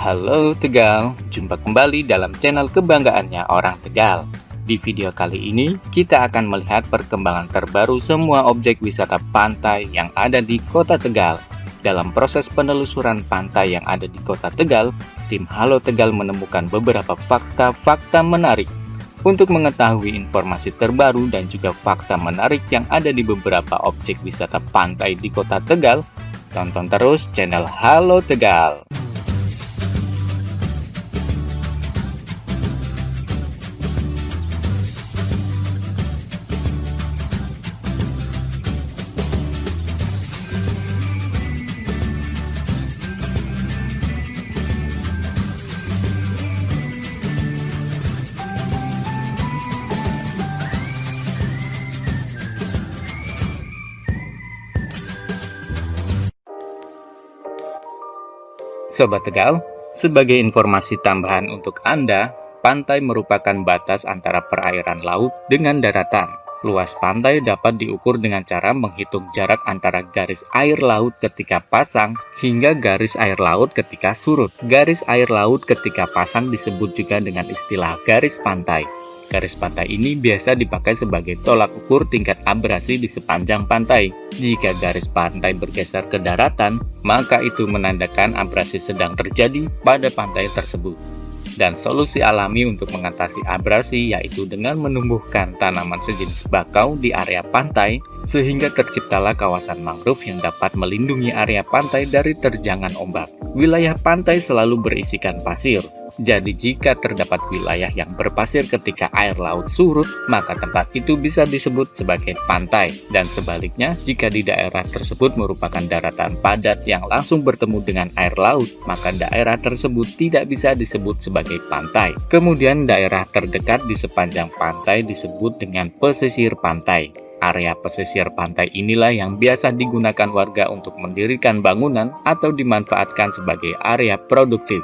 Halo Tegal, jumpa kembali dalam channel kebanggaannya orang Tegal. Di video kali ini, kita akan melihat perkembangan terbaru semua objek wisata pantai yang ada di kota Tegal. Dalam proses penelusuran pantai yang ada di kota Tegal, tim Halo Tegal menemukan beberapa fakta-fakta menarik. Untuk mengetahui informasi terbaru dan juga fakta menarik yang ada di beberapa objek wisata pantai di kota Tegal, tonton terus channel Halo Tegal. Sobat Tegal, sebagai informasi tambahan untuk Anda, pantai merupakan batas antara perairan laut dengan daratan. Luas pantai dapat diukur dengan cara menghitung jarak antara garis air laut ketika pasang hingga garis air laut ketika surut. Garis air laut ketika pasang disebut juga dengan istilah garis pantai. Garis pantai ini biasa dipakai sebagai tolak ukur tingkat abrasi di sepanjang pantai. Jika garis pantai bergeser ke daratan, maka itu menandakan abrasi sedang terjadi pada pantai tersebut. Dan solusi alami untuk mengatasi abrasi yaitu dengan menumbuhkan tanaman sejenis bakau di area pantai, sehingga terciptalah kawasan mangrove yang dapat melindungi area pantai dari terjangan ombak. Wilayah pantai selalu berisikan pasir. Jadi jika terdapat wilayah yang berpasir ketika air laut surut, maka tempat itu bisa disebut sebagai pantai. Dan sebaliknya, jika di daerah tersebut merupakan daratan padat yang langsung bertemu dengan air laut, maka daerah tersebut tidak bisa disebut sebagai pantai. Kemudian daerah terdekat di sepanjang pantai disebut dengan pesisir pantai. Area pesisir pantai inilah yang biasa digunakan warga untuk mendirikan bangunan atau dimanfaatkan sebagai area produktif.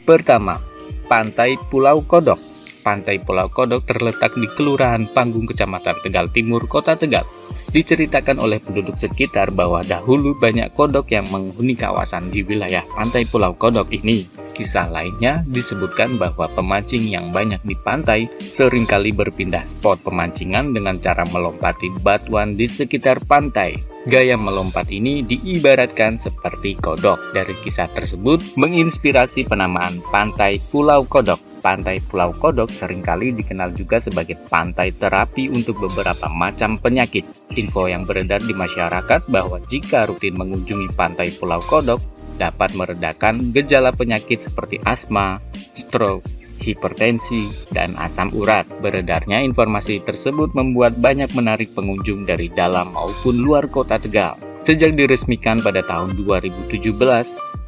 Pertama, Pantai Pulau Kodok. Pantai Pulau Kodok terletak di Kelurahan Panggung, Kecamatan Tegal Timur, Kota Tegal. Diceritakan oleh penduduk sekitar bahwa dahulu banyak kodok yang menghuni kawasan di wilayah Pantai Pulau Kodok ini. Kisah lainnya disebutkan bahwa pemancing yang banyak di pantai seringkali berpindah spot pemancingan dengan cara melompati batuan di sekitar pantai. Gaya melompat ini diibaratkan seperti kodok. Dari kisah tersebut menginspirasi penamaan Pantai Pulau Kodok. Pantai Pulau Kodok seringkali dikenal juga sebagai pantai terapi untuk beberapa macam penyakit. Info yang beredar di masyarakat bahwa jika rutin mengunjungi Pantai Pulau Kodok dapat meredakan gejala penyakit seperti asma, stroke, hipertensi, dan asam urat. Beredarnya informasi tersebut membuat banyak menarik pengunjung dari dalam maupun luar kota Tegal. Sejak diresmikan pada tahun 2017,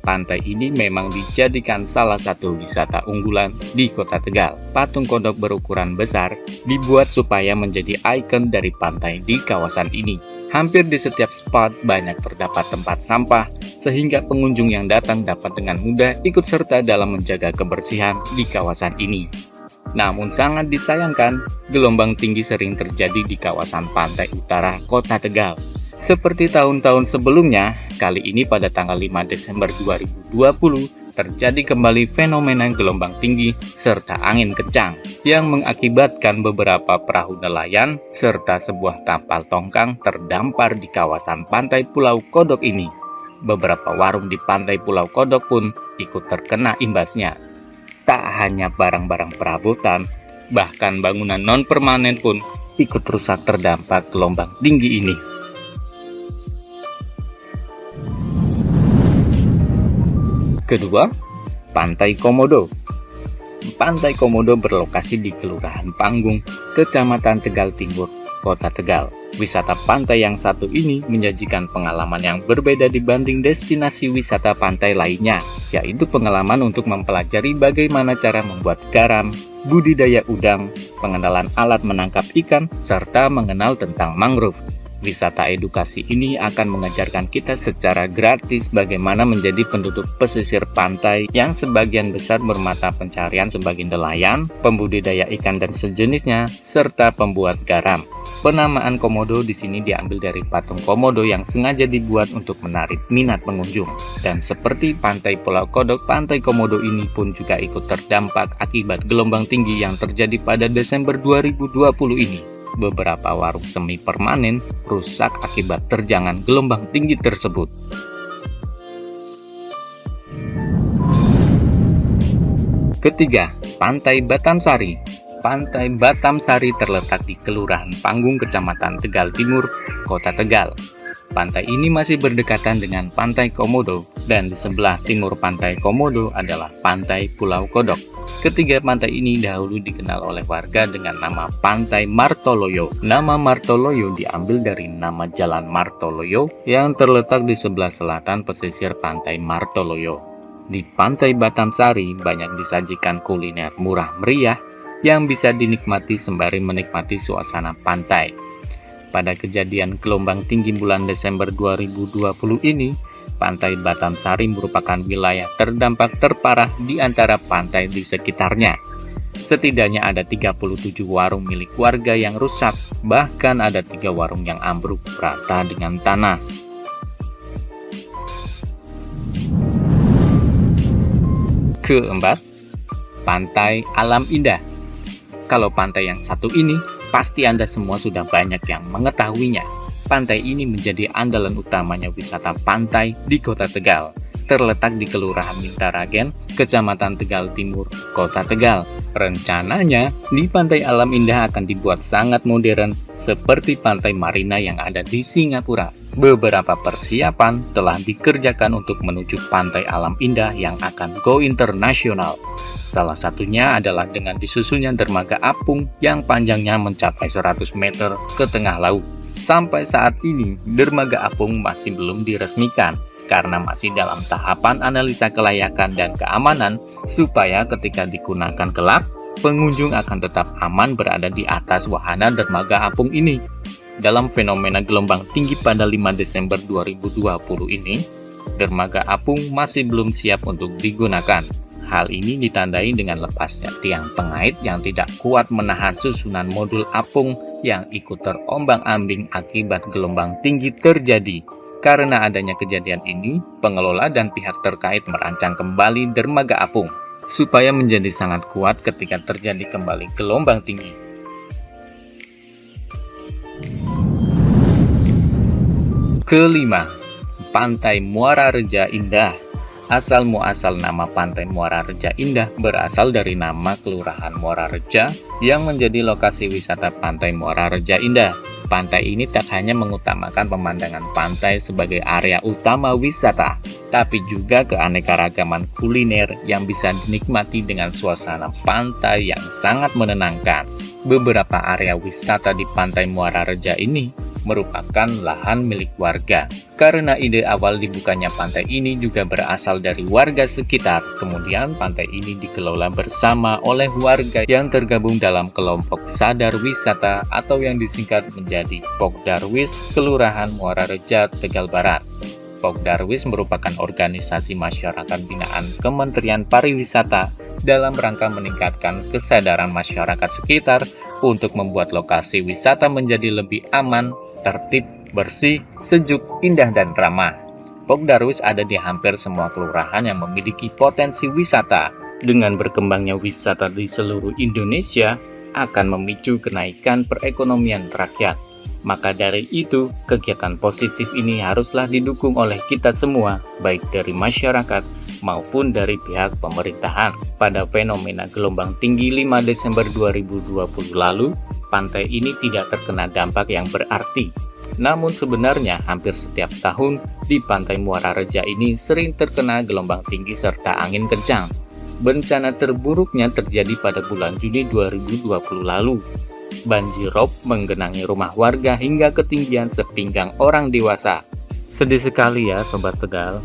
pantai ini memang dijadikan salah satu wisata unggulan di kota Tegal. Patung kodok berukuran besar dibuat supaya menjadi ikon dari pantai di kawasan ini. Hampir di setiap spot banyak terdapat tempat sampah, sehingga pengunjung yang datang dapat dengan mudah ikut serta dalam menjaga kebersihan di kawasan ini. Namun sangat disayangkan, gelombang tinggi sering terjadi di kawasan pantai utara kota Tegal. Seperti tahun-tahun sebelumnya, kali ini pada tanggal 5 Desember 2020, terjadi kembali fenomena gelombang tinggi serta angin kencang yang mengakibatkan beberapa perahu nelayan serta sebuah kapal tongkang terdampar di kawasan Pantai Pulau Kodok ini. Beberapa warung di Pantai Pulau Kodok pun ikut terkena imbasnya. Tak hanya barang-barang perabotan, bahkan bangunan non-permanen pun ikut rusak terdampak gelombang tinggi ini. Kedua, Pantai Komodo. Pantai Komodo berlokasi di Kelurahan Panggung, Kecamatan Tegal Timur, Kota Tegal. Wisata pantai yang satu ini menyajikan pengalaman yang berbeda dibanding destinasi wisata pantai lainnya, yaitu pengalaman untuk mempelajari bagaimana cara membuat garam, budidaya udang, pengenalan alat menangkap ikan, serta mengenal tentang mangrove. Wisata edukasi ini akan mengajarkan kita secara gratis bagaimana menjadi penduduk pesisir pantai yang sebagian besar bermata pencarian sebagai nelayan, pembudidaya ikan dan sejenisnya, serta pembuat garam. Penamaan komodo di sini diambil dari patung komodo yang sengaja dibuat untuk menarik minat pengunjung. Dan seperti Pantai Pulau Kodok, Pantai Komodo ini pun juga ikut terdampak akibat gelombang tinggi yang terjadi pada Desember 2020 ini. Beberapa warung semi permanen rusak akibat terjangan gelombang tinggi tersebut. Ketiga, Pantai Batamsari. Pantai Batamsari terletak di Kelurahan Panggung, Kecamatan Tegal Timur, Kota Tegal. Pantai ini masih berdekatan dengan Pantai Komodo, dan di sebelah timur Pantai Komodo adalah Pantai Pulau Kodok. Ketiga pantai ini dahulu dikenal oleh warga dengan nama Pantai Martoloyo. Nama Martoloyo diambil dari nama Jalan Martoloyo yang terletak di sebelah selatan pesisir Pantai Martoloyo. Di Pantai Batamsari banyak disajikan kuliner murah meriah yang bisa dinikmati sembari menikmati suasana pantai. Pada kejadian gelombang tinggi bulan Desember 2020 ini, Pantai Batamsari merupakan wilayah terdampak terparah di antara pantai di sekitarnya. Setidaknya ada 37 warung milik warga yang rusak, bahkan ada 3 warung yang ambruk rata dengan tanah. Keempat, Pantai Alam Indah. Kalau pantai yang satu ini, pasti Anda semua sudah banyak yang mengetahuinya. Pantai ini menjadi andalan utamanya wisata pantai di Kota Tegal. Terletak di Kelurahan Mintaragen, Kecamatan Tegal Timur, Kota Tegal. Rencananya, di Pantai Alam Indah akan dibuat sangat modern seperti Pantai Marina yang ada di Singapura. Beberapa persiapan telah dikerjakan untuk menuju Pantai Alam Indah yang akan go internasional. Salah satunya adalah dengan disusunnya dermaga apung yang panjangnya mencapai 100 meter ke tengah laut. Sampai saat ini, dermaga apung masih belum diresmikan karena masih dalam tahapan analisa kelayakan dan keamanan supaya ketika digunakan kelak, pengunjung akan tetap aman berada di atas wahana dermaga apung ini. Dalam fenomena gelombang tinggi pada 5 Desember 2020 ini, dermaga apung masih belum siap untuk digunakan. Hal ini ditandai dengan lepasnya tiang pengait yang tidak kuat menahan susunan modul apung yang ikut terombang-ambing akibat gelombang tinggi terjadi. Karena adanya kejadian ini, pengelola dan pihak terkait merancang kembali dermaga apung supaya menjadi sangat kuat ketika terjadi kembali gelombang tinggi. Kelima, Pantai Muara Reja Indah. Asal-muasal nama Pantai Muara Reja Indah berasal dari nama Kelurahan Muara Reja yang menjadi lokasi wisata Pantai Muara Reja Indah. Pantai ini tak hanya mengutamakan pemandangan pantai sebagai area utama wisata, tapi juga keanekaragaman kuliner yang bisa dinikmati dengan suasana pantai yang sangat menenangkan. Beberapa area wisata di Pantai Muara Reja ini merupakan lahan milik warga. Karena ide awal dibukanya pantai ini juga berasal dari warga sekitar, kemudian pantai ini dikelola bersama oleh warga yang tergabung dalam kelompok Sadar Wisata atau yang disingkat menjadi Pokdarwis Kelurahan Muara Reja, Tegal Barat. Pokdarwis merupakan organisasi masyarakat binaan Kementerian Pariwisata dalam rangka meningkatkan kesadaran masyarakat sekitar untuk membuat lokasi wisata menjadi lebih aman, tertib, bersih, sejuk, indah, dan ramah. Pokdarwis ada di hampir semua kelurahan yang memiliki potensi wisata. Dengan berkembangnya wisata di seluruh Indonesia akan memicu kenaikan perekonomian rakyat. Maka dari itu, kegiatan positif ini haruslah didukung oleh kita semua, baik dari masyarakat maupun dari pihak pemerintahan. Pada fenomena gelombang tinggi 5 Desember 2020 lalu, pantai ini tidak terkena dampak yang berarti. Namun sebenarnya hampir setiap tahun di Pantai Muara Reja ini sering terkena gelombang tinggi serta angin kencang. Bencana terburuknya terjadi pada bulan Juni 2020 lalu. Banjirop menggenangi rumah warga hingga ketinggian sepinggang orang dewasa. Sedih sekali ya Sobat Tegal.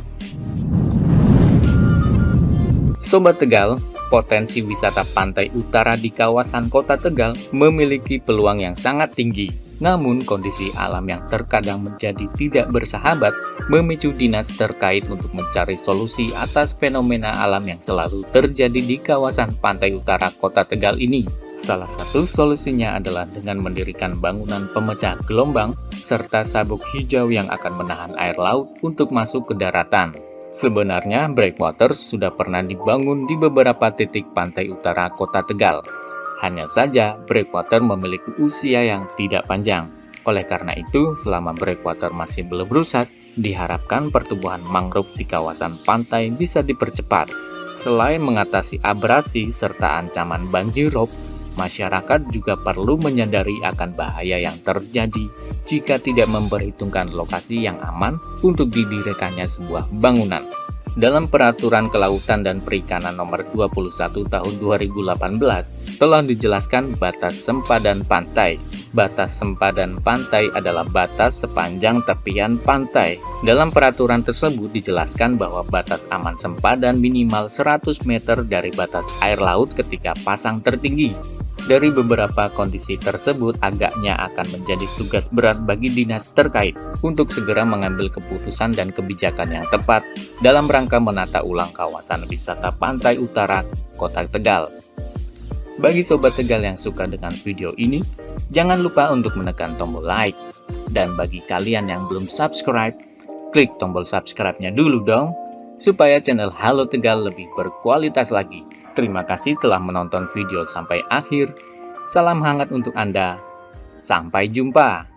Sobat Tegal, potensi wisata pantai utara di kawasan Kota Tegal memiliki peluang yang sangat tinggi. Namun kondisi alam yang terkadang menjadi tidak bersahabat memicu dinas terkait untuk mencari solusi atas fenomena alam yang selalu terjadi di kawasan pantai utara Kota Tegal ini. Salah satu solusinya adalah dengan mendirikan bangunan pemecah gelombang serta sabuk hijau yang akan menahan air laut untuk masuk ke daratan. Sebenarnya, breakwaters sudah pernah dibangun di beberapa titik pantai utara kota Tegal. Hanya saja, breakwater memiliki usia yang tidak panjang. Oleh karena itu, selama breakwater masih belum rusak, diharapkan pertumbuhan mangrove di kawasan pantai bisa dipercepat. Selain mengatasi abrasi serta ancaman banjir rob, masyarakat juga perlu menyadari akan bahaya yang terjadi jika tidak memperhitungkan lokasi yang aman untuk didirikannya sebuah bangunan. Dalam Peraturan Kelautan dan Perikanan Nomor 21 Tahun 2018 telah dijelaskan batas sempadan pantai. Batas sempadan pantai adalah batas sepanjang tepian pantai. Dalam peraturan tersebut dijelaskan bahwa batas aman sempadan minimal 100 meter dari batas air laut ketika pasang tertinggi. Dari beberapa kondisi tersebut, agaknya akan menjadi tugas berat bagi dinas terkait untuk segera mengambil keputusan dan kebijakan yang tepat dalam rangka menata ulang kawasan wisata pantai utara Kota Tegal. Bagi Sobat Tegal yang suka dengan video ini, jangan lupa untuk menekan tombol like. Dan bagi kalian yang belum subscribe, klik tombol subscribe-nya dulu dong, supaya channel Halo Tegal lebih berkualitas lagi. Terima kasih telah menonton video sampai akhir. Salam hangat untuk Anda. Sampai jumpa.